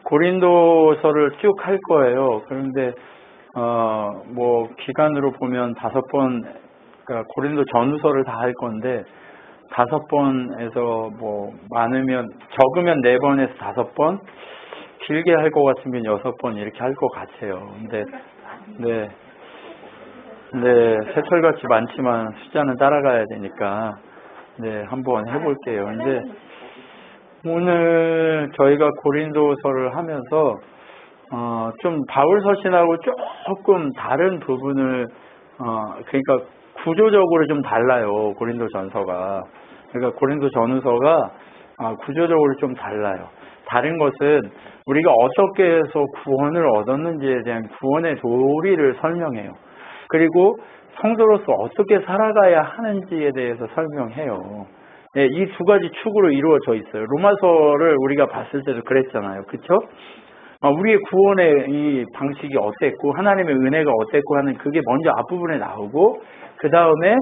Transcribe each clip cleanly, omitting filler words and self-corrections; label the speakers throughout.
Speaker 1: 고린도서를 쭉 할 거예요. 그런데 뭐 기간으로 보면 5번, 그러니까 고린도 전후서를 다 할 건데 5번에서 뭐 많으면 적으면 4번에서 5번, 길게 할 것 같으면 6번 이렇게 할 것 같아요. 근데 네, 새털같이 많지만 숫자는 따라가야 되니까 네, 한번 해볼게요. 근데 오늘 저희가 고린도서를 하면서 좀 바울 서신하고 조금 다른 부분을 그러니까 구조적으로 좀 달라요. 고린도 전서가. 그러니까 고린도 전후서가 구조적으로 좀 달라요. 다른 것은 우리가 어떻게 해서 구원을 얻었는지에 대한 구원의 도리를 설명해요. 그리고 성도로서 어떻게 살아가야 하는지에 대해서 설명해요. 네, 이 두 가지 축으로 이루어져 있어요. 로마서를 우리가 봤을 때도 그랬잖아요. 그렇죠? 우리의 구원의 이 방식이 어땠고 하나님의 은혜가 어땠고 하는 그게 먼저 앞부분에 나오고 그 다음에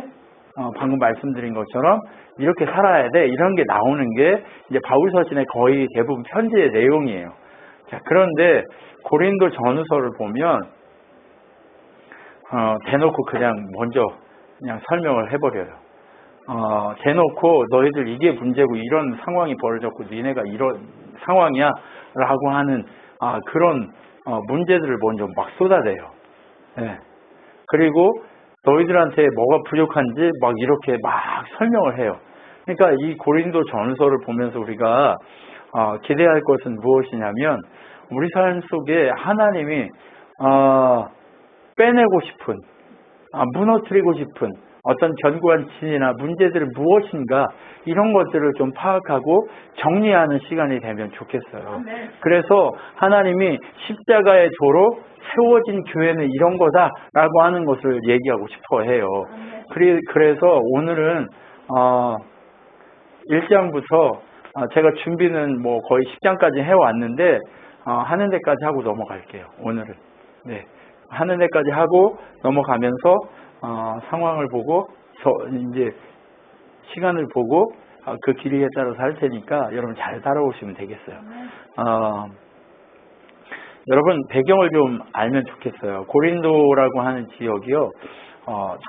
Speaker 1: 방금 말씀드린 것처럼 이렇게 살아야 돼 이런 게 나오는 게 이제 바울서신의 거의 대부분 편지의 내용이에요. 자, 그런데 고린도 전후서를 보면 대놓고 그냥 먼저 그냥 설명을 해버려요. 대놓고 너희들 이게 문제고 이런 상황이 벌어졌고 니네가 이런 상황이야 라고 하는 그런 문제들을 먼저 막 쏟아내요. 네. 그리고 너희들한테 뭐가 부족한지 막 이렇게 막 설명을 해요. 그러니까 이 고린도 전서를 보면서 우리가 기대할 것은 무엇이냐면 우리 삶 속에 하나님이 빼내고 싶은 무너뜨리고 싶은 어떤 견고한 진이나 문제들은 무엇인가 이런 것들을 좀 파악하고 정리하는 시간이 되면 좋겠어요. 그래서 하나님이 십자가의 도로 세워진 교회는 이런 거다라고 하는 것을 얘기하고 싶어 해요. 그래서 오늘은 1장부터 제가 준비는 뭐 거의 10장까지 해왔는데 하는 데까지 하고 넘어갈게요. 오늘은. 네. 하는 데까지 하고 넘어가면서 상황을 보고 이제 시간을 보고 그 길이에 따라서 할 테니까 여러분 잘 따라오시면 되겠어요. 여러분 배경을 좀 알면 좋겠어요. 고린도라고 하는 지역이요,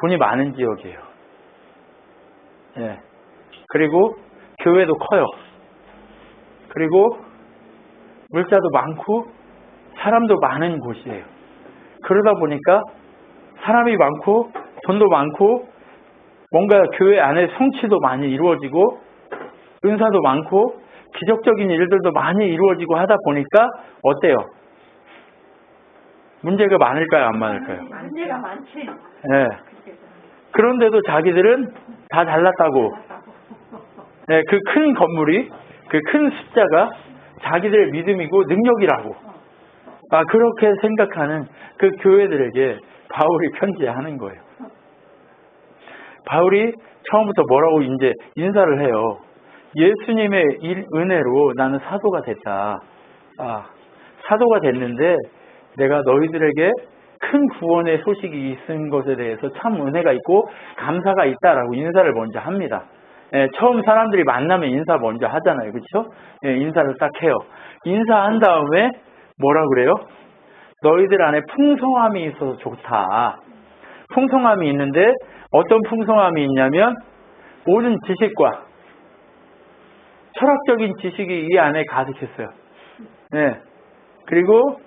Speaker 1: 돈이 많은 지역이에요. 예. 그리고 교회도 커요. 그리고 물자도 많고 사람도 많은 곳이에요. 그러다 보니까 사람이 많고 돈도 많고 뭔가 교회 안에 성취도 많이 이루어지고 은사도 많고 기적적인 일들도 많이 이루어지고 하다 보니까 어때요? 문제가 많을까요? 안 많을까요?
Speaker 2: 문제가 많지.
Speaker 1: 네. 그런데도 자기들은 다 잘났다고. 네, 그 큰 건물이, 그 큰 숫자가 자기들의 믿음이고 능력이라고. 그렇게 생각하는 그 교회들에게 바울이 편지하는 거예요. 바울이 처음부터 뭐라고 이제 인사를 해요. 예수님의 은혜로 나는 사도가 됐다. 사도가 됐는데 내가 너희들에게 큰 구원의 소식이 있은 것에 대해서 참 은혜가 있고 감사가 있다라고 인사를 먼저 합니다. 처음 사람들이 만나면 인사 먼저 하잖아요. 그렇죠? 인사를 딱 해요. 인사한 다음에 뭐라 그래요? 너희들 안에 풍성함이 있어서 좋다. 풍성함이 있는데 어떤 풍성함이 있냐면 모든 지식과 철학적인 지식이 이 안에 가득했어요. 네. 그리고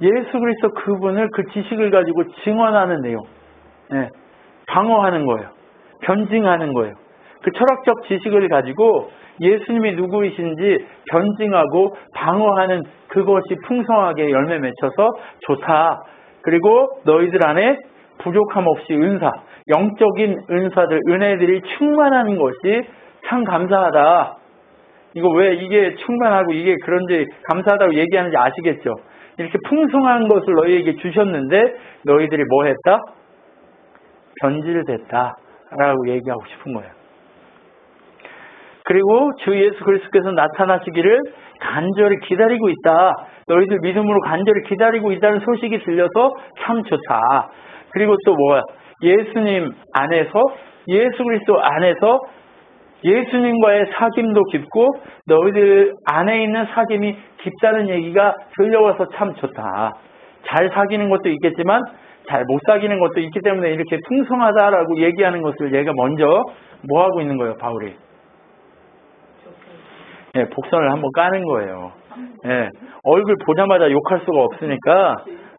Speaker 1: 예수 그리스도 그분을 그 지식을 가지고 증언하는 내용. 네. 방어하는 거예요. 변증하는 거예요. 그 철학적 지식을 가지고 예수님이 누구이신지 변증하고 방어하는 그것이 풍성하게 열매 맺혀서 좋다. 그리고 너희들 안에 부족함 없이 은사, 영적인 은사들, 은혜들이 충만한 것이 참 감사하다. 이거 왜 이게 충만하고 이게 그런지 감사하다고 얘기하는지 아시겠죠? 이렇게 풍성한 것을 너희에게 주셨는데 너희들이 뭐 했다? 변질됐다 라고 얘기하고 싶은 거예요. 그리고 주 예수 그리스도께서 나타나시기를 간절히 기다리고 있다. 너희들 믿음으로 간절히 기다리고 있다는 소식이 들려서 참 좋다. 그리고 또 뭐야? 예수님 안에서, 예수 그리스도 안에서 예수님과의 사귐도 깊고 너희들 안에 있는 사귐이 깊다는 얘기가 들려와서 참 좋다. 잘 사귀는 것도 있겠지만 잘 못 사귀는 것도 있기 때문에 이렇게 풍성하다라고 얘기하는 것을 얘가 먼저 뭐 하고 있는 거예요, 바울이? 예, 복선을 한번 까는 거예요. 예, 얼굴 보자마자 욕할 수가 없으니까,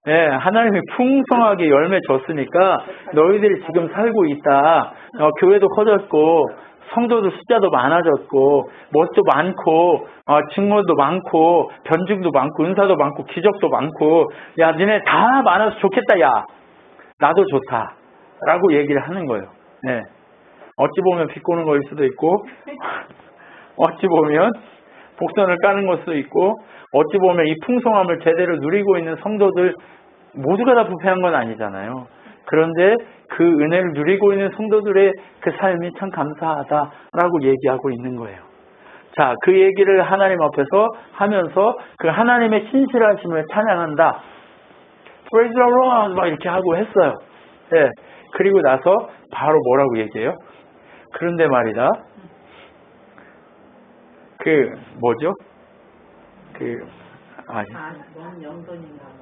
Speaker 1: 예, 하나님이 풍성하게 열매 줬으니까 너희들이 지금 살고 있다. 교회도 커졌고 성도도 숫자도 많아졌고 멋도 많고 증거도 많고 변증도 많고 은사도 많고 기적도 많고 야 니네 다 많아서 좋겠다. 야 나도 좋다 라고 얘기를 하는 거예요. 네. 어찌 보면 비꼬는 거일 수도 있고 어찌 보면 복선을 까는 걸 수도 있고 어찌 보면 이 풍성함을 제대로 누리고 있는 성도들 모두가 다 부패한 건 아니잖아요. 그런데 그 은혜를 누리고 있는 성도들의 그 삶이 참 감사하다라고 얘기하고 있는 거예요. 자, 그 얘기를 하나님 앞에서 하면서 그 하나님의 신실하심을 찬양한다. Praise the Lord 막 이렇게 하고 했어요. 네. 그리고 나서 바로 뭐라고 얘기해요? 그런데 말이다. 뭐죠?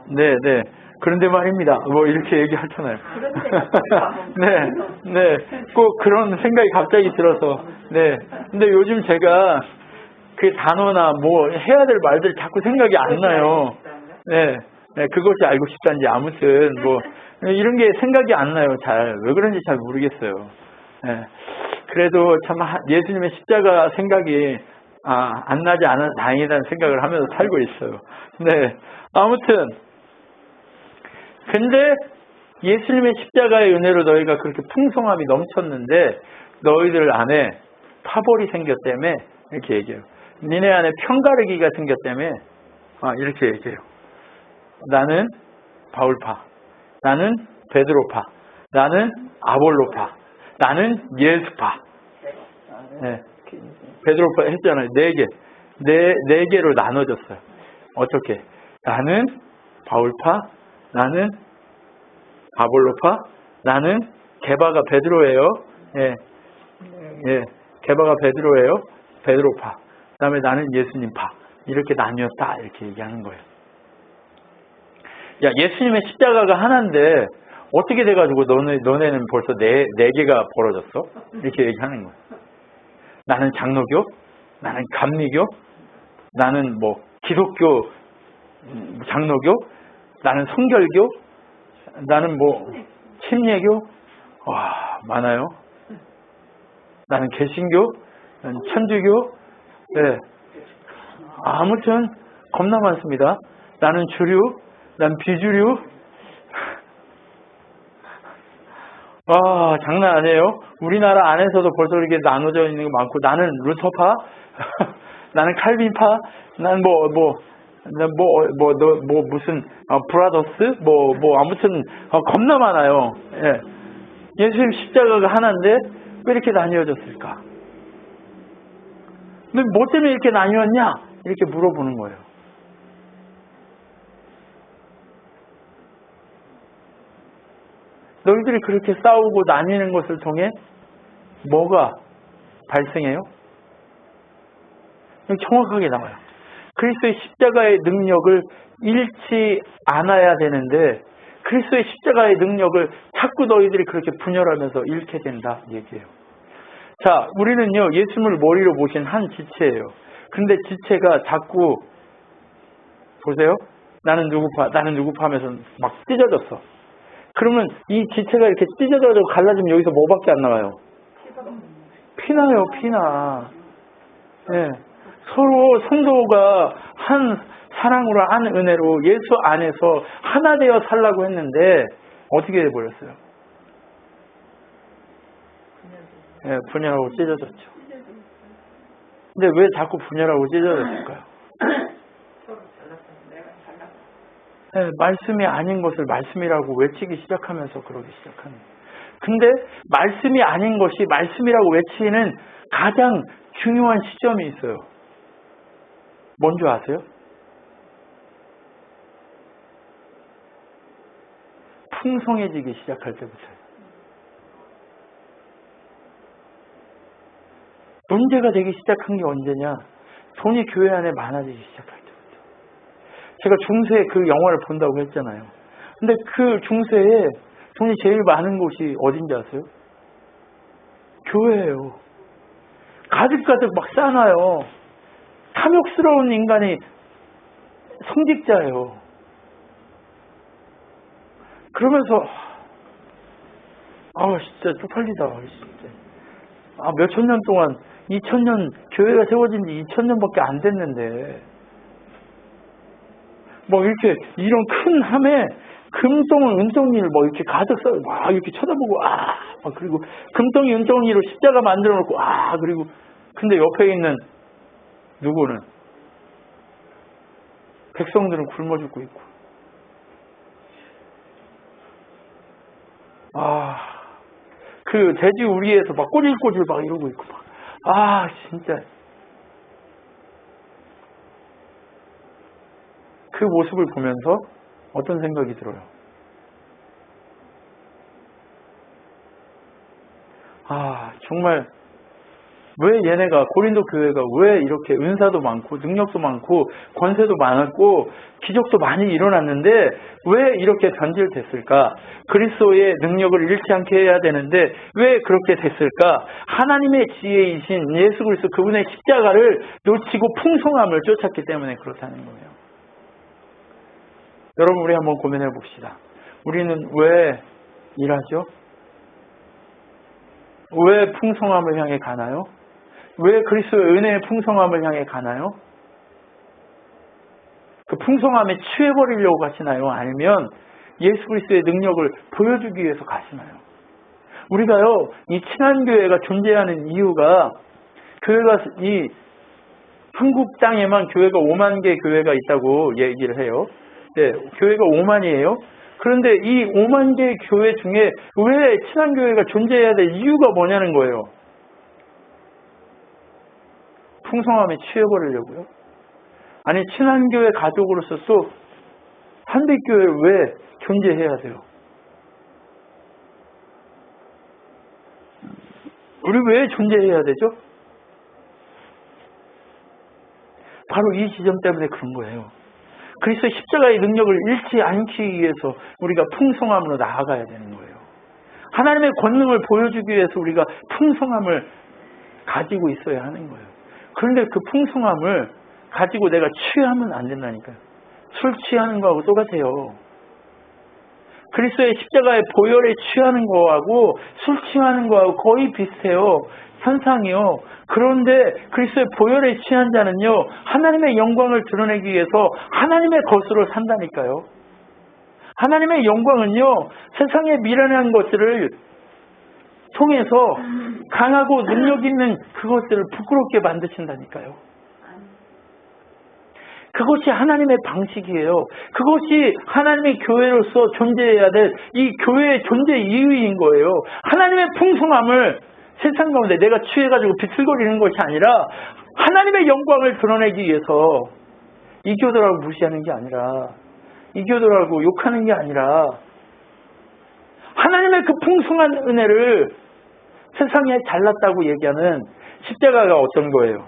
Speaker 1: 네. 그런데 말입니다. 뭐 이렇게 얘기하잖아요. 네. 꼭 그런 생각이 갑자기 들어서. 네. 근데 요즘 제가 그 단어나 뭐 해야 될 말들 자꾸 생각이 안 나요. 네. 그것이 알고 싶다는지 아무튼 뭐 이런 게 생각이 안 나요. 잘. 왜 그런지 잘 모르겠어요. 네. 그래도 참 예수님의 십자가 생각이 안 나지 않아서 다행이라는 생각을 하면서 살고 있어요. 네. 아무튼 근데 예수님의 십자가의 은혜로 너희가 그렇게 풍성함이 넘쳤는데 너희들 안에 파벌이 생겼다며 이렇게 얘기해요. 니네 안에 편가르기가 생겼다며 이렇게 얘기해요. 나는 바울파, 나는 베드로파, 나는 아볼로파, 나는 예수파. 네. 베드로파 했잖아요. 4개. 네 개로 나눠졌어요. 어떻게? 나는 바울파, 나는 아볼로파, 나는 게바가 베드로예요. 예. 게바가 베드로예요. 베드로파. 그다음에 나는 예수님파. 이렇게 나뉘었다. 이렇게 얘기하는 거예요. 야, 예수님의 십자가가 하나인데 어떻게 돼가지고 너네는 벌써 네 개가 벌어졌어? 이렇게 얘기하는 거예요. 나는 장로교, 나는 감리교, 나는 뭐 기독교 장로교, 나는 성결교, 나는 뭐 침례교, 와 많아요. 나는 개신교, 나는 천주교, 네. 아무튼 겁나 많습니다. 나는 주류, 난 비주류. 장난 아니에요. 우리나라 안에서도 벌써 이렇게 나눠져 있는 거 많고, 나는 루터파, 나는 칼빈파, 난 무슨 브라더스, 아무튼 겁나 많아요. 예. 예수님 십자가가 하나인데 왜 이렇게 나뉘어졌을까? 너 뭐 때문에 이렇게 나뉘었냐? 이렇게 물어보는 거예요. 너희들이 그렇게 싸우고 나뉘는 것을 통해 뭐가 발생해요? 정확하게 나와요. 그리스도의 십자가의 능력을 잃지 않아야 되는데 그리스도의 십자가의 능력을 자꾸 너희들이 그렇게 분열하면서 잃게 된다 얘기해요. 자, 우리는요 예수님을 머리로 모신 한 지체예요. 근데 지체가 자꾸 보세요. 나는 누구파 하면서 막 찢어졌어. 그러면 이 지체가 이렇게 찢어져서 갈라지면 여기서 뭐밖에 안 나와요? 피나요, 피나. 네. 서로 성도가 한 사랑으로 한 은혜로 예수 안에서 하나 되어 살라고 했는데 어떻게 돼버렸어요? 네, 분열하고 찢어졌죠. 근데 왜 자꾸 분열하고 찢어졌을까요? 네, 말씀이 아닌 것을 말씀이라고 외치기 시작하면서 그러기 시작하는 거예요. 근데 말씀이 아닌 것이 말씀이라고 외치는 가장 중요한 시점이 있어요. 뭔지 아세요? 풍성해지기 시작할 때부터요. 문제가 되기 시작한 게 언제냐? 돈이 교회 안에 많아지기 시작할 때부터. 제가 중세에 그 영화를 본다고 했잖아요. 근데 그 중세에 돈이 제일 많은 곳이 어딘지 아세요? 교회예요. 가득가득 막 쌓아놔요. 탐욕스러운 인간이 성직자예요. 그러면서 진짜 쪽팔리다. 진짜. 몇천 년 동안 2000년 교회가 세워진 지 2000년밖에 안 됐는데 뭐 이렇게 이런 큰 함에 금덩이 은덩이를 뭐 이렇게 가득 쌓아 막 이렇게 쳐다보고 막 그리고 금덩이 은덩이로 십자가 만들어 놓고 그리고 근데 옆에 있는 누구는 백성들은 굶어 죽고 있고 그 돼지 우리에서 막 꼬질꼬질 막 이러고 있고 막 진짜 그 모습을 보면서 어떤 생각이 들어요? 정말 왜 얘네가 고린도 교회가 왜 이렇게 은사도 많고 능력도 많고 권세도 많았고 기적도 많이 일어났는데 왜 이렇게 변질됐을까? 그리스도의 능력을 잃지 않게 해야 되는데 왜 그렇게 됐을까? 하나님의 지혜이신 예수 그리스도 그분의 십자가를 놓치고 풍성함을 쫓았기 때문에 그렇다는 거예요. 여러분 우리 한번 고민해 봅시다. 우리는 왜 일하죠? 왜 풍성함을 향해 가나요? 왜 그리스도의 은혜의 풍성함을 향해 가나요? 그 풍성함에 취해버리려고 가시나요? 아니면 예수 그리스도의 능력을 보여주기 위해서 가시나요? 우리가요, 이 친한교회가 존재하는 이유가 교회가 이 한국 땅에만 교회가 5만 개 교회가 있다고 얘기를 해요. 네, 교회가 5만이에요. 그런데 이 5만 개 교회 중에 왜 친한교회가 존재해야 될 이유가 뭐냐는 거예요. 풍성함에 취해버리려고요? 아니 친한교회 가족으로서 또 한빛교회를 왜 존재해야 돼요? 우리 왜 존재해야 되죠? 바로 이 지점 때문에 그런 거예요. 그리스도 십자가의 능력을 잃지 않기 위해서 우리가 풍성함으로 나아가야 되는 거예요. 하나님의 권능을 보여주기 위해서 우리가 풍성함을 가지고 있어야 하는 거예요. 그런데 그 풍성함을 가지고 내가 취하면 안 된다니까요. 술 취하는 거하고 똑같아요. 그리스도의 십자가의 보혈에 취하는 거하고 술 취하는 거하고 거의 비슷해요. 현상이요. 그런데 그리스도의 보혈에 취한 자는요, 하나님의 영광을 드러내기 위해서 하나님의 것으로 산다니까요. 하나님의 영광은요, 세상에 미련한 것들을 통해서 강하고 능력 있는 그것들을 부끄럽게 만드신다니까요. 그것이 하나님의 방식이에요. 그것이 하나님의 교회로서 존재해야 될 이 교회의 존재 이유인 거예요. 하나님의 풍성함을 세상 가운데 내가 취해가지고 비틀거리는 것이 아니라 하나님의 영광을 드러내기 위해서 이교도라고 무시하는 게 아니라 이교도라고 욕하는 게 아니라 하나님의 그 풍성한 은혜를 세상에 잘났다고 얘기하는 십자가가 어떤 거예요?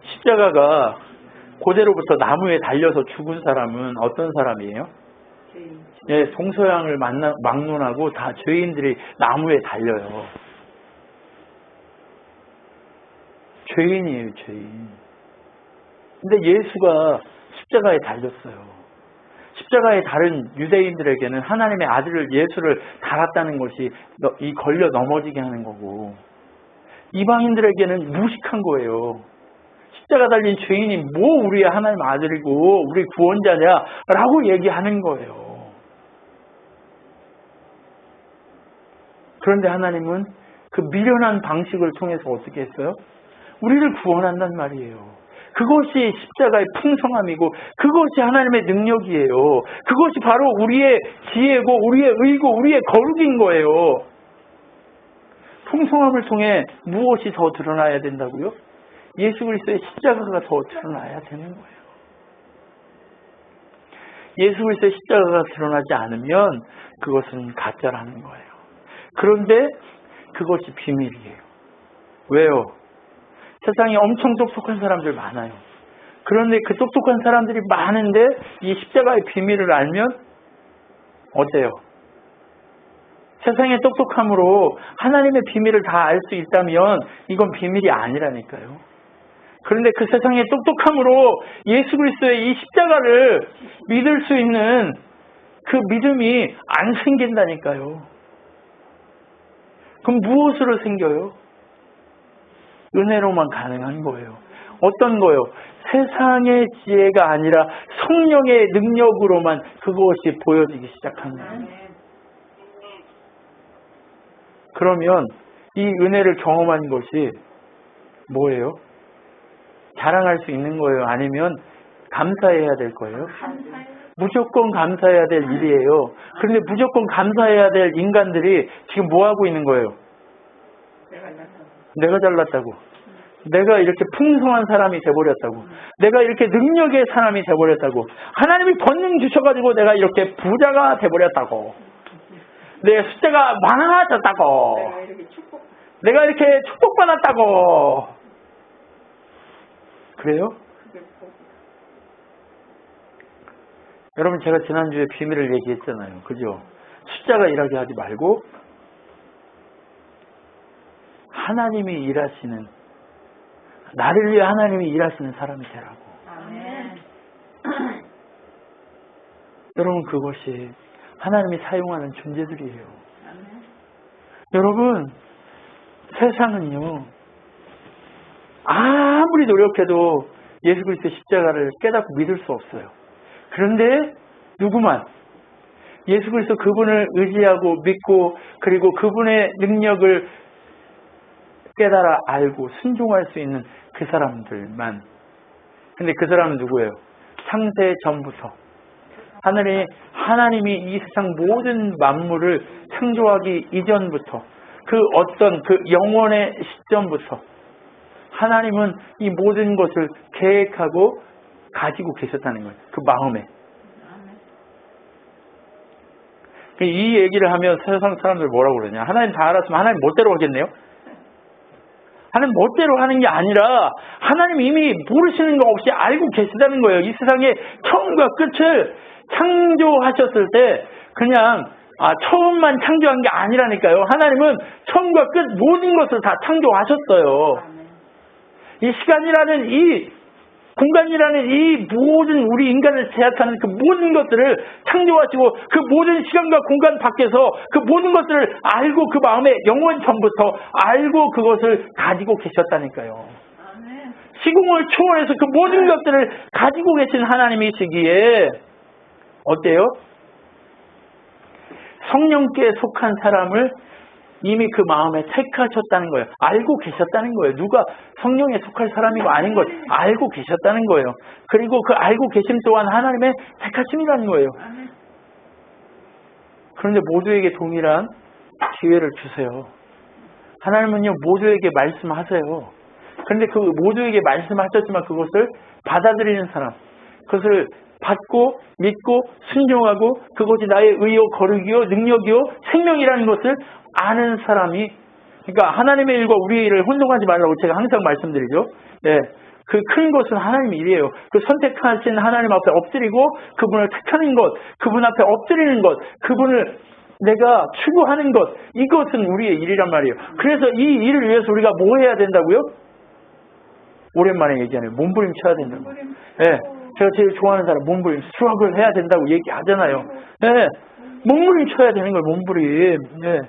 Speaker 1: 십자가가 고대로부터 나무에 달려서 죽은 사람은 어떤 사람이에요? 예, 동서양을 막론하고 다 죄인들이 나무에 달려요. 죄인이에요, 죄인. 근데 예수가 십자가에 달렸어요. 십자가에 다른 유대인들에게는 하나님의 아들을 예수를 달았다는 것이 이 걸려 넘어지게 하는 거고, 이방인들에게는 무식한 거예요. 십자가 달린 죄인이 뭐 우리의 하나님 아들이고 우리 구원자냐라고 얘기하는 거예요. 그런데 하나님은 그 미련한 방식을 통해서 어떻게 했어요? 우리를 구원한단 말이에요. 그것이 십자가의 풍성함이고 그것이 하나님의 능력이에요. 그것이 바로 우리의 지혜고 우리의 의고 우리의 거룩인 거예요. 풍성함을 통해 무엇이 더 드러나야 된다고요? 예수 그리스도의 십자가가 더 드러나야 되는 거예요. 예수 그리스도의 십자가가 드러나지 않으면 그것은 가짜라는 거예요. 그런데 그것이 비밀이에요. 왜요? 세상에 엄청 똑똑한 사람들 많아요. 그런데 그 똑똑한 사람들이 많은데 이 십자가의 비밀을 알면 어때요? 세상의 똑똑함으로 하나님의 비밀을 다 알 수 있다면 이건 비밀이 아니라니까요. 그런데 그 세상의 똑똑함으로 예수 그리스도의 이 십자가를 믿을 수 있는 그 믿음이 안 생긴다니까요. 그럼 무엇으로 생겨요? 은혜로만 가능한 거예요. 어떤 거요? 세상의 지혜가 아니라 성령의 능력으로만 그것이 보여지기 시작합니다. 그러면 이 은혜를 경험한 것이 뭐예요? 자랑할 수 있는 거예요? 아니면 감사해야 될 거예요? 무조건 감사해야 될 일이에요. 그런데 무조건 감사해야 될 인간들이 지금 뭐 하고 있는 거예요? 내가 잘났다고. 내가 이렇게 풍성한 사람이 돼버렸다고. 내가 이렇게 능력의 사람이 돼버렸다고. 하나님이 권능 주셔가지고 내가 이렇게 부자가 돼버렸다고. 내 숫자가 많아졌다고. 내가 이렇게 축복받았다고. 그래요? 여러분 제가 지난주에 비밀을 얘기했잖아요. 그죠? 숫자가 일하게 하지 말고 하나님이 일하시는, 나를 위해 하나님이 일하시는 사람이 되라고. 아멘. 여러분 그것이 하나님이 사용하는 존재들이에요. 아멘. 여러분 세상은요 아무리 노력해도 예수 그리스도 십자가를 깨닫고 믿을 수 없어요. 그런데 누구만 예수 그리스도 그분을 의지하고 믿고 그리고 그분의 능력을 깨달아 알고 순종할 수 있는 그 사람들만. 근데 그 사람은 누구예요? 창세 전부터 하나님이 이 세상 모든 만물을 창조하기 이전부터 그 어떤 그 영원의 시점부터 하나님은 이 모든 것을 계획하고 가지고 계셨다는 거예요. 그 마음에. 이 얘기를 하면 세상 사람들 뭐라고 그러냐. 하나님 다 알았으면 하나님 멋대로 하겠네요. 하나님 멋대로 하는 게 아니라 하나님이 이미 모르시는 거 없이 알고 계시다는 거예요. 이 세상의 처음과 끝을 창조하셨을 때 그냥 처음만 창조한 게 아니라니까요. 하나님은 처음과 끝 모든 것을 다 창조하셨어요. 이 시간이라는 이 공간이라는 이 모든 우리 인간을 제약하는 그 모든 것들을 창조하시고 그 모든 시간과 공간 밖에서 그 모든 것들을 알고 그 마음에 영원 전부터 알고 그것을 가지고 계셨다니까요. 시공을 초월해서 그 모든 것들을 가지고 계신 하나님이시기에 어때요? 성령께 속한 사람을 이미 그 마음에 택하셨다는 거예요. 알고 계셨다는 거예요. 누가 성령에 속할 사람이고 아닌 걸 알고 계셨다는 거예요. 그리고 그 알고 계심 또한 하나님의 택하심이라는 거예요. 그런데 모두에게 동일한 기회를 주세요. 하나님은요 모두에게 말씀하세요. 그런데 그 모두에게 말씀하셨지만 그것을 받아들이는 사람, 그것을 받고 믿고 순종하고 그것이 나의 의요 거룩이요 능력이요 생명이라는 것을 아는 사람이, 그러니까 하나님의 일과 우리의 일을 혼동하지 말라고 제가 항상 말씀드리죠. 네, 그 큰 것은 하나님의 일이에요. 그 선택하신 하나님 앞에 엎드리고 그분을 택하는 것, 그분 앞에 엎드리는 것, 그분을 내가 추구하는 것, 이것은 우리의 일이란 말이에요. 그래서 이 일을 위해서 우리가 뭐 해야 된다고요? 오랜만에 얘기하네요. 몸부림 쳐야 된다고. 네, 제가 제일 좋아하는 사람 몸부림, 스트러글 해야 된다고 얘기하잖아요. 네, 몸부림 쳐야 되는 거예요. 몸부림. 네.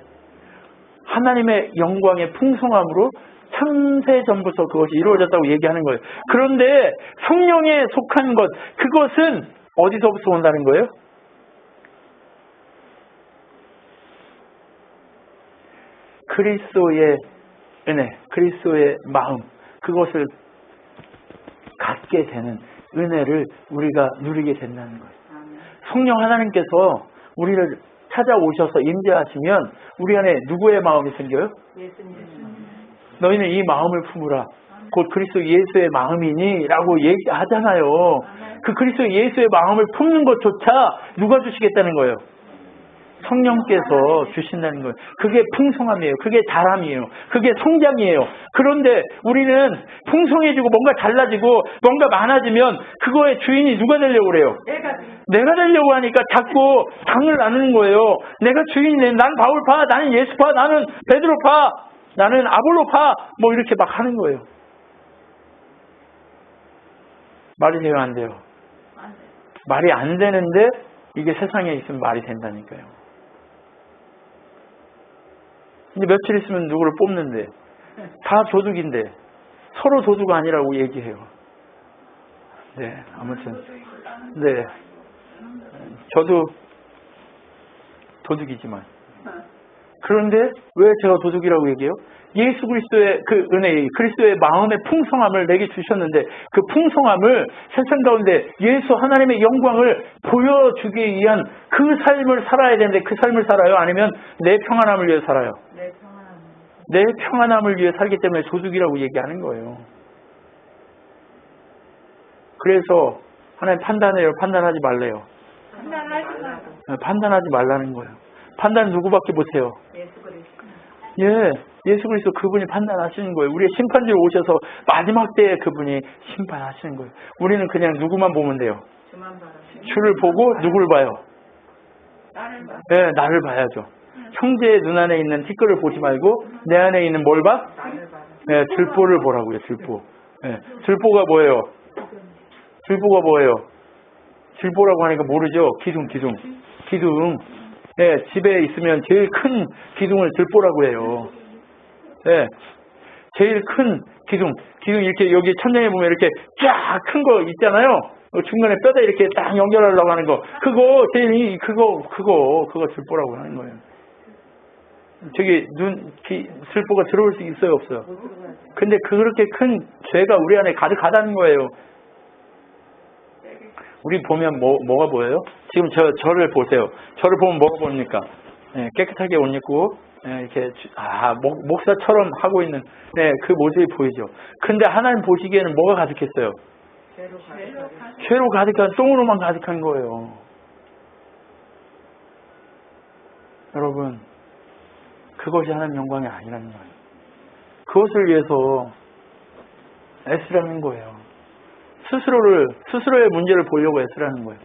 Speaker 1: 하나님의 영광의 풍성함으로 창세전부터 그것이 이루어졌다고 얘기하는 거예요. 그런데 성령에 속한 것, 그것은 어디서부터 온다는 거예요? 그리스도의 은혜, 그리스도의 마음, 그것을 갖게 되는 은혜를 우리가 누리게 된다는 거예요. 성령 하나님께서 우리를 찾아오셔서 임재하시면 우리 안에 누구의 마음이 생겨요? 예수님. 너희는 이 마음을 품으라. 곧 그리스도 예수의 마음이니 라고 얘기하잖아요. 그 그리스도 예수의 마음을 품는 것조차 누가 주시겠다는 거예요? 성령께서 주신다는 거예요. 그게 풍성함이에요. 그게 자람이에요. 그게 성장이에요. 그런데 우리는 풍성해지고 뭔가 달라지고 뭔가 많아지면 그거의 주인이 누가 되려고 그래요? 내가 되려고 하니까 자꾸 당을 나누는 거예요. 내가 주인이네. 난 바울파, 나는 예수파, 나는 베드로파, 나는 아볼로파, 뭐 이렇게 막 하는 거예요. 말이 돼요, 안 돼요? 말이 안 되는데 이게 세상에 있으면 말이 된다니까요. 이제 며칠 있으면 누구를 뽑는데 다 도둑인데 서로 도둑 아니라고 얘기해요. 네, 아무튼 네, 저도 도둑이지만 그런데 왜 제가 도둑이라고 얘기해요? 예수 그리스도의 그 은혜, 그리스도의 마음의 풍성함을 내게 주셨는데 그 풍성함을 세상 가운데 예수 하나님의 영광을 보여주기 위한 그 삶을 살아야 되는데 그 삶을 살아요? 아니면 내 평안함을 위해 살아요? 내 평안함을 위해 살기 때문에 도둑이라고 얘기하는 거예요. 그래서 하나님 판단해요? 판단하지 말래요? 판단하지 말라는 거예요. 판단은 누구밖에 못해요? 예, 예수 그리스도 그분이 판단하시는 거예요. 우리의 심판주로 오셔서 마지막 때에 그분이 심판하시는 거예요. 우리는 그냥 누구만 보면 돼요? 주를 보고 누구를 봐요? 네, 나를 봐야죠. 형제의 눈 안에 있는 티끌을 보지 말고 내 안에 있는 뭘 봐? 네, 들보를 보라고요. 들보. 네, 들보가 뭐예요? 들보가 뭐예요? 들보라고 하니까 모르죠? 기둥. 네, 집에 있으면 제일 큰 기둥을 들보라고 해요. 네, 제일 큰 기둥 이렇게 여기 천장에 보면 이렇게 쫙 큰 거 있잖아요. 중간에 뼈다 이렇게 딱 연결하려고 하는 거. 그거 제일 그거 들보라고 하는 거예요. 저기 들보가 들어올 수 있어요, 없어요? 근데 그렇게 큰 죄가 우리 안에 가득하다는 거예요. 우리 보면 뭐가 보여요? 지금 저를 보세요. 저를 보면 뭐가 보입니까? 네, 깨끗하게 옷 입고 이렇게 목사처럼 하고 있는 그 모습이 보이죠. 근데 하나님 보시기에는 뭐가 가득했어요? 죄로 가득한 똥으로만 가득한 거예요. 여러분, 그것이 하나님 영광이 아니라는 거예요. 그것을 위해서 애쓰라는 거예요. 스스로의 문제를 보려고 애쓰라는 거예요.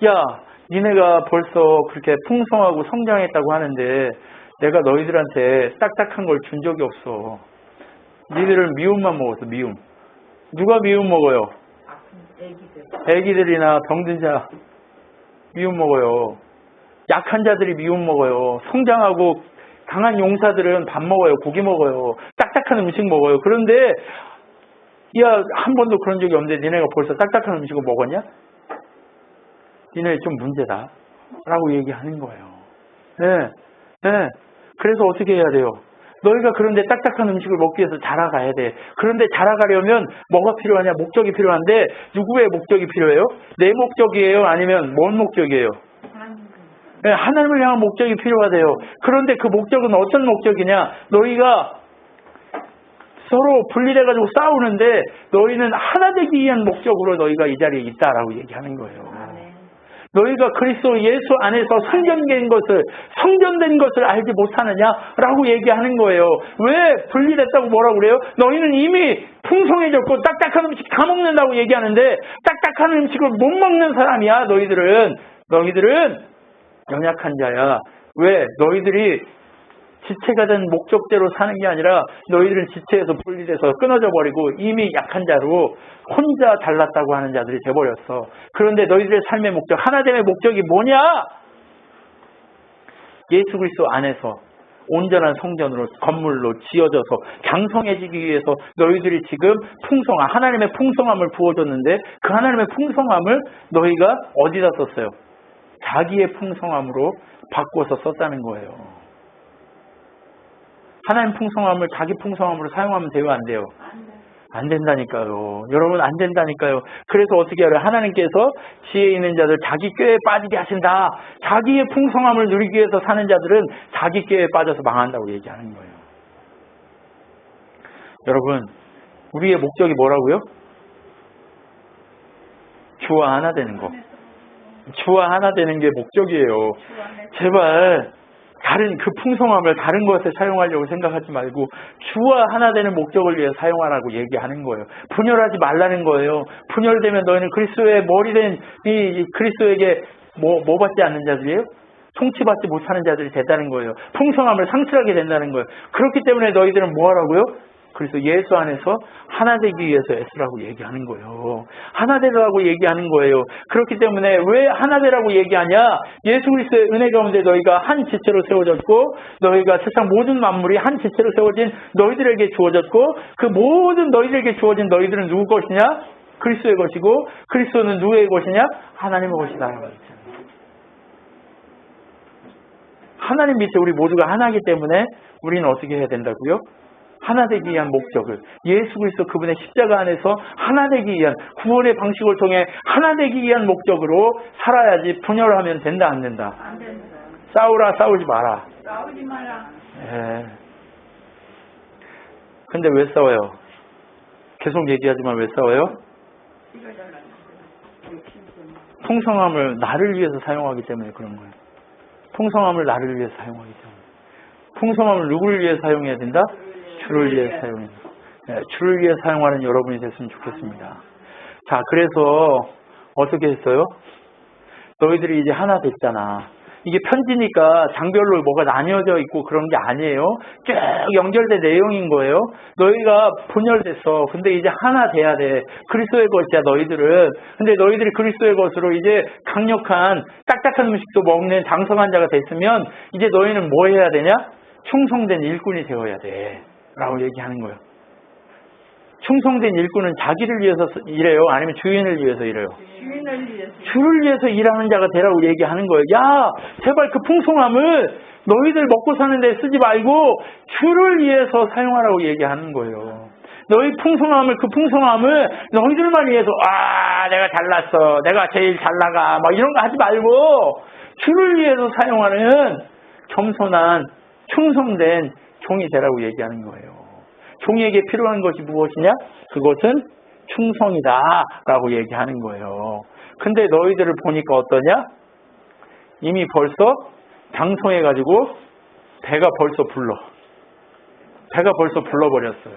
Speaker 1: 야, 니네가 벌써 그렇게 풍성하고 성장했다고 하는데 내가 너희들한테 딱딱한 걸 준 적이 없어. 니들은 미움만 먹었어, 미움. 누가 미움 먹어요? 애기들이나 병든 자 미움 먹어요. 약한 자들이 미움 먹어요. 성장하고 강한 용사들은 밥 먹어요. 고기 먹어요. 딱딱한 음식 먹어요. 그런데 야, 한 번도 그런 적이 없는데 니네가 벌써 딱딱한 음식을 먹었냐? 니네 좀 문제다 라고 얘기하는 거예요. 네. 그래서 어떻게 해야 돼요? 너희가 그런데 딱딱한 음식을 먹기 위해서 자라가야 돼. 그런데 자라가려면 뭐가 필요하냐? 목적이 필요한데 누구의 목적이 필요해요? 내 목적이에요? 아니면 뭔 목적이에요? 네, 하나님을 향한 목적이 필요하대요. 그런데 그 목적은 어떤 목적이냐? 너희가 서로 분리돼가지고 싸우는데 너희는 하나 되기 위한 목적으로 너희가 이 자리에 있다라고 얘기하는 거예요. 너희가 그리스도 예수 안에서 성전된 것을 알지 못하느냐라고 얘기하는 거예요. 왜 분리됐다고 뭐라고 그래요? 너희는 이미 풍성해졌고 딱딱한 음식 다 먹는다고 얘기하는데 딱딱한 음식을 못 먹는 사람이야. 너희들은 연약한 자야. 왜? 너희들이 지체가 된 목적대로 사는 게 아니라 너희들은 지체에서 분리돼서 끊어져 버리고 이미 약한 자로 혼자 잘났다고 하는 자들이 돼버렸어. 그런데 너희들의 삶의 목적, 하나됨의 목적이 뭐냐? 예수 그리스도 안에서 온전한 성전으로 건물로 지어져서 강성해지기 위해서 너희들이 지금 하나님의 풍성함을 부어줬는데 그 하나님의 풍성함을 너희가 어디다 썼어요? 자기의 풍성함으로 바꿔서 썼다는 거예요. 하나님 풍성함을 자기 풍성함으로 사용하면 돼요? 안 돼요? 안 된다니까요. 여러분, 안 된다니까요. 그래서 어떻게 하래요? 하나님께서 지혜 있는 자들 자기 꾀에 빠지게 하신다. 자기의 풍성함을 누리기 위해서 사는 자들은 자기 꾀에 빠져서 망한다고 얘기하는 거예요. 여러분, 우리의 목적이 뭐라고요? 주와 하나 되는 거. 주와 하나 되는 게 목적이에요. 제발 다른 그 풍성함을 다른 것에 사용하려고 생각하지 말고 주와 하나 되는 목적을 위해 사용하라고 얘기하는 거예요. 분열하지 말라는 거예요. 분열되면 너희는 그리스도의 머리된 이 그리스도에게 뭐 받지 않는 자들이에요? 통치받지 못하는 자들이 된다는 거예요. 풍성함을 상실하게 된다는 거예요. 그렇기 때문에 너희들은 뭐 하라고요? 그래서 예수 안에서 하나 되기 위해서 애쓰라고 얘기하는 거예요. 하나 되라고 얘기하는 거예요. 그렇기 때문에 왜 하나 되라고 얘기하냐? 예수 그리스도의 은혜 가운데 너희가 한 지체로 세워졌고 너희가 세상 모든 만물이 한 지체로 세워진 너희들에게 주어졌고 그 모든 너희들에게 주어진 너희들은 누구 것이냐? 그리스도의 것이고 그리스도는 누구의 것이냐? 하나님의 것이다. 하나님 밑에 우리 모두가 하나이기 때문에 우리는 어떻게 해야 된다고요? 하나 되기 위한 목적을 예수 그리스도 그분의 십자가 안에서 하나 되기 위한 구원의 방식을 통해 하나 되기 위한 목적으로 살아야지. 분열하면 된다 안 된다?
Speaker 2: 안 된다.
Speaker 1: 싸우라 싸우지 마라.
Speaker 2: 싸우지 마라.
Speaker 1: 예. 근데 왜 싸워요? 계속 얘기하지만 왜 싸워요? 풍성함을 나를 위해서 사용하기 때문에 그런 거예요. 풍성함을 나를 위해서 사용하기 때문에. 풍성함을 누구를 위해 사용해야 된다? 주를 위해 사용해야 된다. 네, 주를 위해 사용하는 여러분이 됐으면 좋겠습니다. 자, 그래서 어떻게 했어요? 너희들이 이제 하나 됐잖아. 이게 편지니까 장별로 뭐가 나뉘어져 있고 그런 게 아니에요. 쭉 연결된 내용인 거예요. 너희가 분열됐어. 근데 이제 하나 돼야 돼. 그리스도의 것이야 너희들은. 근데 너희들이 그리스도의 것으로 이제 강력한 딱딱한 음식도 먹는 장성한 자가 됐으면 이제 너희는 뭐 해야 되냐? 충성된 일꾼이 되어야 돼. 라고 얘기하는 거예요. 충성된 일꾼은 자기를 위해서 일해요? 아니면 주인을 위해서 일해요?
Speaker 2: 주인을 위해서.
Speaker 1: 주를 위해서 일하는 자가 되라고 얘기하는 거예요. 야, 제발 그 풍성함을 너희들 먹고 사는 데 쓰지 말고 주를 위해서 사용하라고 얘기하는 거예요. 너희 풍성함을, 그 풍성함을 너희들만 위해서 내가 잘났어. 내가 제일 잘 나가. 막 이런 거 하지 말고 주를 위해서 사용하는 겸손한 충성된 종이 되라고 얘기하는 거예요. 종에게 필요한 것이 무엇이냐? 그것은 충성이다 라고 얘기하는 거예요. 근데 너희들을 보니까 어떠냐? 이미 벌써 장성해가지고 배가 벌써 불러버렸어요.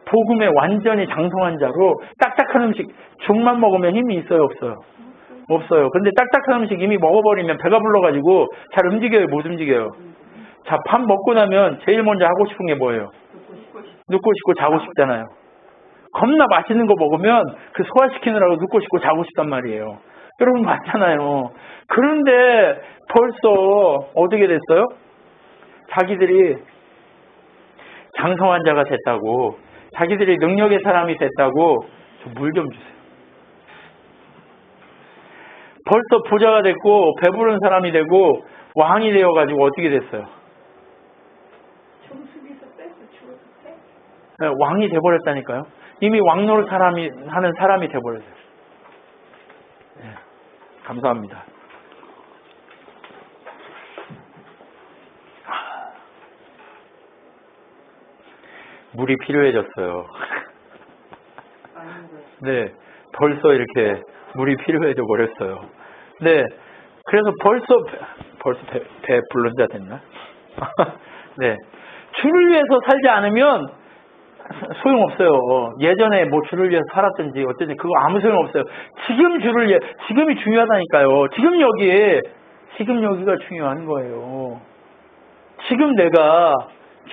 Speaker 1: 복음에 완전히 장성한 자로 딱딱한 음식 죽만 먹으면 힘이 있어요? 없어요? 없어요. 근데 딱딱한 음식 이미 먹어버리면 배가 불러가지고 잘 움직여요? 못 움직여요? 자, 밥 먹고 나면 제일 먼저 하고 싶은 게 뭐예요? 눕고 싶고 자고 싶잖아요. 겁나 맛있는 거 먹으면 그 소화시키느라고 눕고 싶고 자고 싶단 말이에요. 여러분 맞잖아요. 그런데 벌써 어떻게 됐어요? 자기들이 장성한 자가 됐다고, 자기들이 능력의 사람이 됐다고, 물 좀 주세요. 벌써 부자가 됐고 배부른 사람이 되고 왕이 되어가지고 어떻게 됐어요? 네, 왕이 돼버렸다니까요. 이미 왕 노릇 하는 사람이 돼버렸어요. 네, 감사합니다. 물이 필요해졌어요. 네, 벌써 이렇게 물이 필요해져 버렸어요. 네, 그래서 벌써 배 불른 자 됐나? 네, 주를 위해서 살지 않으면 소용없어요. 예전에 뭐 주를 위해서 살았든지 어쨌든 그거 아무 소용없어요. 지금 주를 위해, 지금이 중요하다니까요. 지금 여기가 중요한 거예요. 지금 내가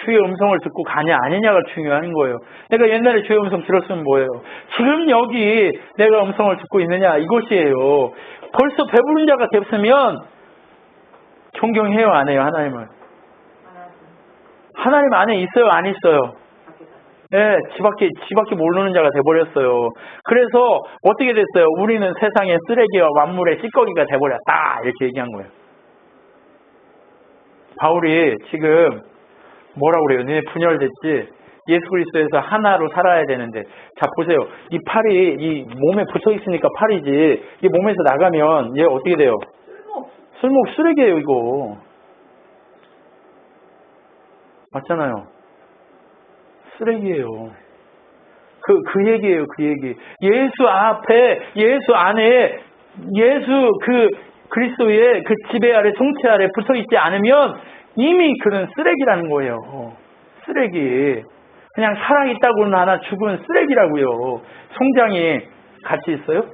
Speaker 1: 주의 음성을 듣고 가냐 아니냐가 중요한 거예요. 내가 옛날에 주의 음성 들었으면 뭐예요? 지금 여기 내가 음성을 듣고 있느냐 이것이에요. 벌써 배부른 자가 됐으면 존경해요 안 해요 하나님을? 하나님 안에 있어요 안 있어요? 네, 지밖에 모르는 자가 돼버렸어요. 그래서 어떻게 됐어요? 우리는 세상의 쓰레기와 만물의 찌꺼기가 돼버렸다 이렇게 얘기한 거예요. 바울이 지금 뭐라고 그래요? 너네 분열됐지? 예수 그리스도에서 하나로 살아야 되는데. 자, 보세요. 이 팔이 이 몸에 붙어 있으니까 팔이지. 이 몸에서 나가면 얘 어떻게 돼요? 쓰레기예요, 이거. 맞잖아요. 쓰레기예요. 그 얘기예요, 그 얘기. 예수 안에 예수 그리스도의 그 지배 아래 통치 아래 붙어 있지 않으면 이미 그는 쓰레기라는 거예요. 쓰레기. 그냥 살아있다고는 하나 죽은 쓰레기라고요. 송장이 같이 있어요?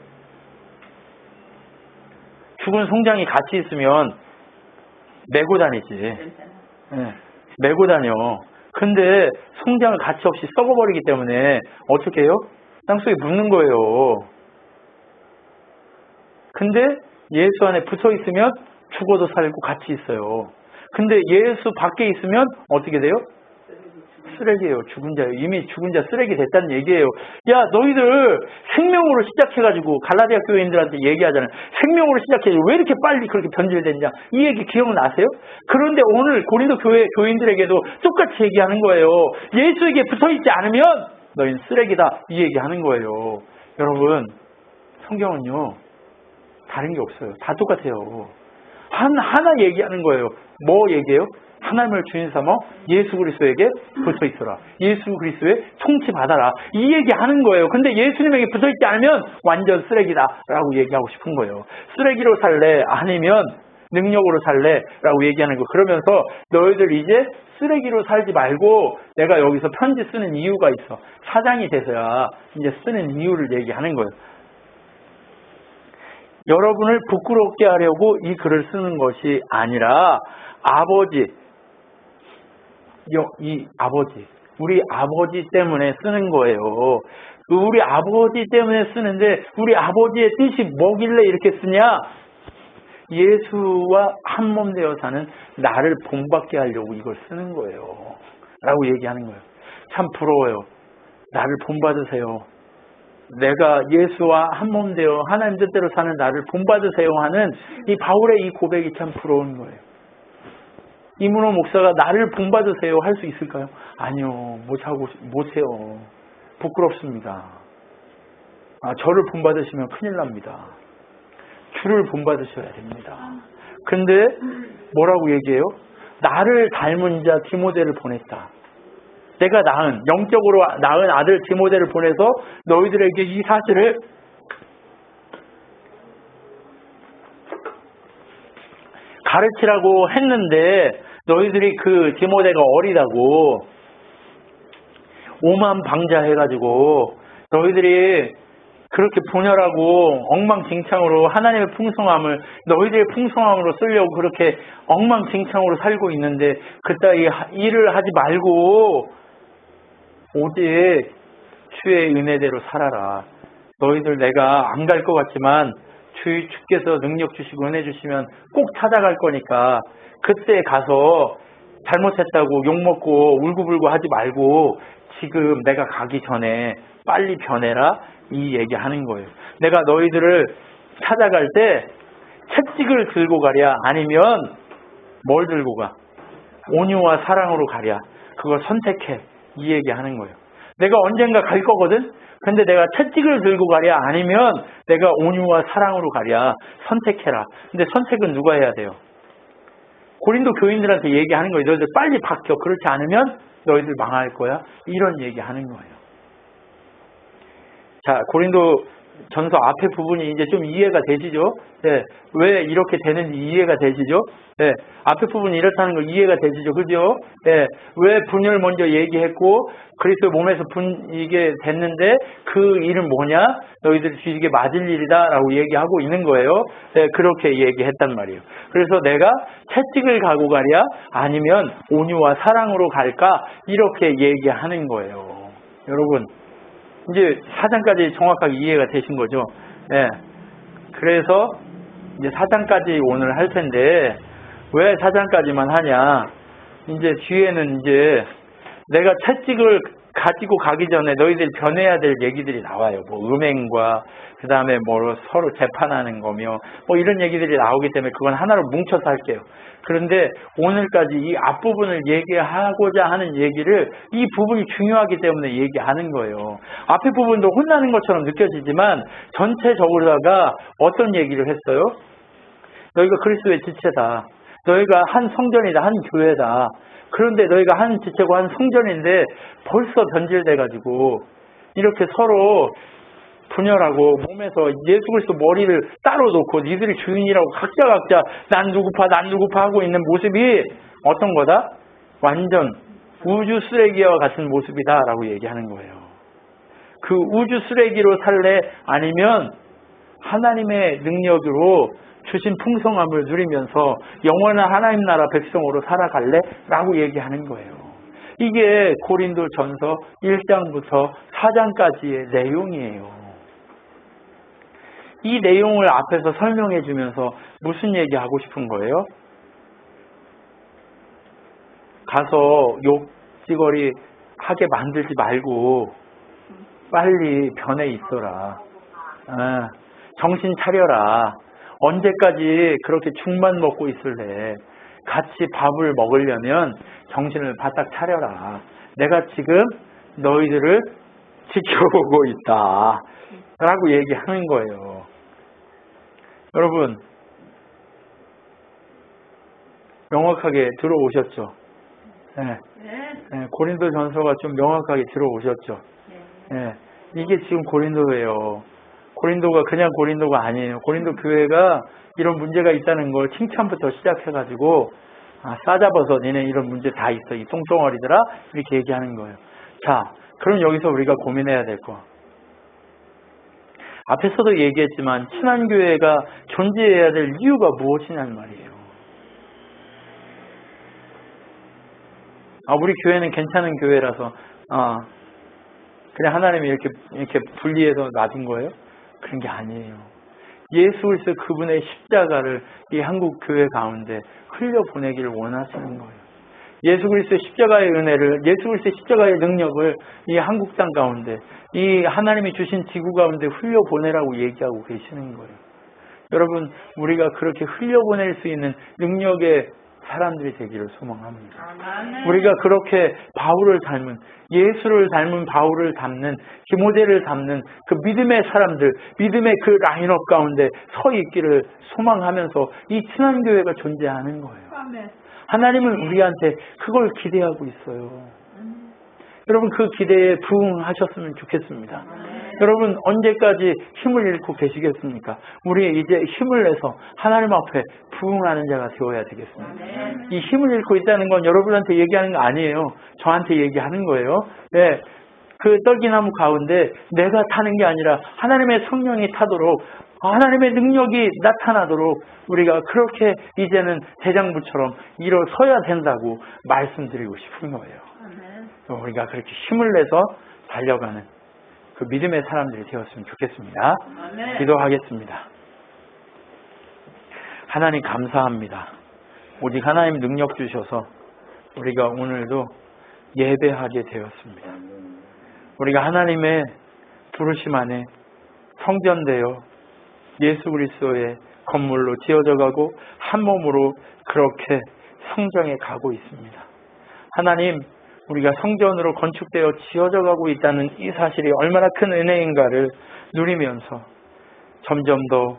Speaker 1: 죽은 송장이 같이 있으면 메고 다니지. 네, 메고 다녀. 근데 송장을 가치 없이 썩어버리기 때문에 어떻게 해요? 땅속에 묻는 거예요. 근데 예수 안에 붙어 있으면 죽어도 살고 같이 있어요. 근데 예수 밖에 있으면 어떻게 돼요? 쓰레기예요. 죽은 자예요. 이미 죽은 자 쓰레기 됐다는 얘기예요. 야, 너희들 생명으로 시작해가지고 갈라디아 교인들한테 얘기하잖아요. 생명으로 시작해가지고 왜 이렇게 빨리 그렇게 변질됐냐. 이 얘기 기억나세요? 그런데 오늘 고린도 교회 교인들에게도 똑같이 얘기하는 거예요. 예수에게 붙어있지 않으면 너희는 쓰레기다. 이 얘기하는 거예요. 여러분, 성경은요 다른 게 없어요. 다 똑같아요. 하나 얘기하는 거예요. 뭐 얘기해요? 하나님을 주인 삼아 예수 그리스도에게 붙어 있어라. 예수 그리스도의 통치 받아라. 이 얘기하는 거예요. 근데 예수님에게 붙어 있지 않으면 완전 쓰레기다라고 얘기하고 싶은 거예요. 쓰레기로 살래? 아니면 능력으로 살래? 라고 얘기하는 거. 그러면서 너희들 이제 쓰레기로 살지 말고 내가 여기서 편지 쓰는 이유가 있어. 사장이 돼서야 이제 쓰는 이유를 얘기하는 거예요. 여러분을 부끄럽게 하려고 이 글을 쓰는 것이 아니라 우리 아버지 때문에 쓰는 거예요. 우리 아버지 때문에 쓰는데 우리 아버지의 뜻이 뭐길래 이렇게 쓰냐? 예수와 한 몸 되어 사는 나를 본받게 하려고 이걸 쓰는 거예요. 라고 얘기하는 거예요. 참 부러워요. 나를 본받으세요. 내가 예수와 한 몸 되어 하나님 뜻대로 사는 나를 본받으세요 하는 이 바울의 이 고백이 참 부러운 거예요. 이문호 목사가 나를 본받으세요 할 수 있을까요? 아니요. 못해요. 부끄럽습니다. 저를 본받으시면 큰일 납니다. 주를 본받으셔야 됩니다. 근데 뭐라고 얘기해요? 나를 닮은 자 디모데를 보냈다. 내가 영적으로 낳은 아들 디모데를 보내서 너희들에게 이 사실을 가르치라고 했는데 너희들이 그 디모데가 어리다고 오만방자해가지고 너희들이 그렇게 분열하고 엉망진창으로 하나님의 풍성함을 너희들의 풍성함으로 쓰려고 그렇게 엉망진창으로 살고 있는데 그따위 일을 하지 말고 오직 주의 은혜대로 살아라. 너희들 내가 안 갈 것 같지만 주께서 능력 주시고 은혜 주시면 꼭 찾아갈 거니까 그때 가서 잘못했다고 욕먹고 울고불고 하지 말고 지금 내가 가기 전에 빨리 변해라. 이 얘기하는 거예요. 내가 너희들을 찾아갈 때 채찍을 들고 가랴 아니면 뭘 들고 가? 온유와 사랑으로 가랴. 그걸 선택해. 이 얘기하는 거예요. 내가 언젠가 갈 거거든? 근데 내가 채찍을 들고 가랴 아니면 내가 온유와 사랑으로 가랴. 선택해라. 근데 선택은 누가 해야 돼요? 고린도 교인들한테 얘기하는 거예요. 너희들 빨리 바뀌어. 그렇지 않으면 너희들 망할 거야. 이런 얘기하는 거예요. 자, 고린도 전서 앞에 부분이 이제 좀 이해가 되시죠? 네. 왜 이렇게 되는지 이해가 되시죠? 네. 앞에 부분이 이렇다는 거 이해가 되시죠? 그죠? 네. 왜 분열 먼저 얘기했고, 그리스도 몸에서 이게 됐는데, 그 일은 뭐냐? 너희들이 주식에 맞을 일이다. 라고 얘기하고 있는 거예요. 네. 그렇게 얘기했단 말이에요. 그래서 내가 채찍을 가고 가랴? 아니면 온유와 사랑으로 갈까? 이렇게 얘기하는 거예요. 여러분. 이제 4장까지 정확하게 이해가 되신 거죠. 네. 그래서 이제 4장까지 오늘 할 텐데 왜 4장까지만 하냐? 이제 뒤에는 이제 내가 채찍을 가지고 가기 전에 너희들이 변해야 될 얘기들이 나와요. 뭐 음행과 그 다음에 뭐 서로 재판하는 거며 뭐 이런 얘기들이 나오기 때문에 그건 하나로 뭉쳐서 할게요. 그런데 오늘까지 이 앞부분을 얘기하고자 하는 얘기를 이 부분이 중요하기 때문에 얘기하는 거예요. 앞에 부분도 혼나는 것처럼 느껴지지만 전체적으로다가 어떤 얘기를 했어요? 너희가 그리스도의 지체다. 너희가 한 성전이다. 한 교회다. 그런데 너희가 한 지체고 한 성전인데 벌써 변질돼가지고 이렇게 서로 분열하고 몸에서 예수 그리스도 머리를 따로 놓고 니들이 주인이라고 각자 난 누구파 하고 있는 모습이 어떤 거다? 완전 우주 쓰레기와 같은 모습이다라고 얘기하는 거예요. 그 우주 쓰레기로 살래? 아니면 하나님의 능력으로 주신 풍성함을 누리면서 영원한 하나님 나라 백성으로 살아갈래? 라고 얘기하는 거예요. 이게 고린도전서 1장부터 4장까지의 내용이에요. 이 내용을 앞에서 설명해 주면서 무슨 얘기하고 싶은 거예요? 가서 욕지거리 하게 만들지 말고 빨리 변해 있어라. 정신 차려라. 언제까지 그렇게 죽만 먹고 있을래? 같이 밥을 먹으려면 정신을 바짝 차려라. 내가 지금 너희들을 지켜보고 있다. 라고 얘기하는 거예요. 여러분, 명확하게 들어오셨죠? 네. 고린도 전서가 좀 명확하게 들어오셨죠? 네. 이게 지금 고린도예요. 고린도가 그냥 고린도가 아니에요. 고린도 교회가 이런 문제가 있다는 걸 칭찬부터 시작해가지고 싸잡아서 니네 이런 문제 다 있어. 이 똥덩어리들아. 이렇게 얘기하는 거예요. 자, 그럼 여기서 우리가 고민해야 될 거. 앞에서도 얘기했지만 친한교회가 존재해야 될 이유가 무엇이냐는 말이에요. 우리 교회는 괜찮은 교회라서 그냥 하나님이 이렇게 분리해서 놔둔 거예요? 그런 게 아니에요. 예수 그리스도 그분의 십자가를 이 한국 교회 가운데 흘려보내기를 원하시는 거예요. 예수 그리스도의 십자가의 은혜를, 예수 그리스도의 십자가의 능력을 이 한국 땅 가운데, 이 하나님이 주신 지구 가운데 흘려보내라고 얘기하고 계시는 거예요. 여러분, 우리가 그렇게 흘려보낼 수 있는 능력의 사람들이 되기를 소망합니다. 우리가 그렇게 바울을 닮은, 예수를 닮은 바울을 닮는, 디모데를 닮는 그 믿음의 사람들, 믿음의 그 라인업 가운데 서 있기를 소망하면서 이 친한교회가 존재하는 거예요. 하나님은 우리한테 그걸 기대하고 있어요. 여러분, 그 기대에 부응하셨으면 좋겠습니다. 여러분, 언제까지 힘을 잃고 계시겠습니까? 우리 이제 힘을 내서 하나님 앞에 부응하는 자가 되어야 되겠습니다. 이 힘을 잃고 있다는 건 여러분한테 얘기하는 거 아니에요. 저한테 얘기하는 거예요. 네, 그 떨기나무 가운데 내가 타는 게 아니라 하나님의 성령이 타도록, 하나님의 능력이 나타나도록 우리가 그렇게 이제는 대장부처럼 일어서야 된다고 말씀드리고 싶은 거예요. 우리가 그렇게 힘을 내서 달려가는 그 믿음의 사람들이 되었으면 좋겠습니다. 기도하겠습니다. 하나님 감사합니다. 오직 하나님 능력 주셔서 우리가 오늘도 예배하게 되었습니다. 우리가 하나님의 부르심 안에 성전되어 예수 그리스도의 건물로 지어져 가고 한 몸으로 그렇게 성장해 가고 있습니다. 하나님, 우리가 성전으로 건축되어 지어져 가고 있다는 이 사실이 얼마나 큰 은혜인가를 누리면서 점점 더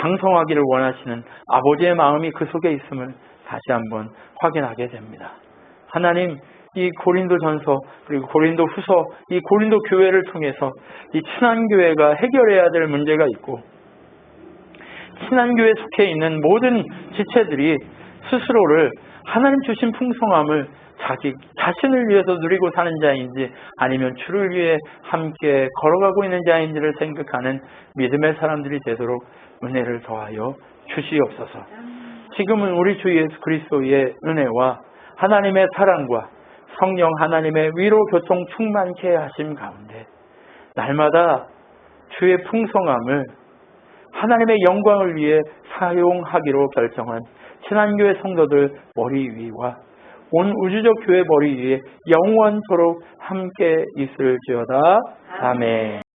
Speaker 1: 장성하기를 원하시는 아버지의 마음이 그 속에 있음을 다시 한번 확인하게 됩니다. 하나님, 이 고린도전서 그리고 고린도후서, 이 고린도 교회를 통해서 이 친한교회가 해결해야 될 문제가 있고, 친한교회에 속해 있는 모든 지체들이 스스로를 하나님 주신 풍성함을 자기 자신을 위해서 누리고 사는 자인지 아니면 주를 위해 함께 걸어가고 있는 자인지를 생각하는 믿음의 사람들이 되도록 은혜를 더하여 주시옵소서. 지금은 우리 주 예수 그리스도의 은혜와 하나님의 사랑과 성령 하나님의 위로 교통 충만케 하심 가운데 날마다 주의 풍성함을 하나님의 영광을 위해 사용하기로 결정한 친한교회 성도들 머리 위와 온 우주적 교회 머리 위에 영원토록 함께 있을지어다. 아멘.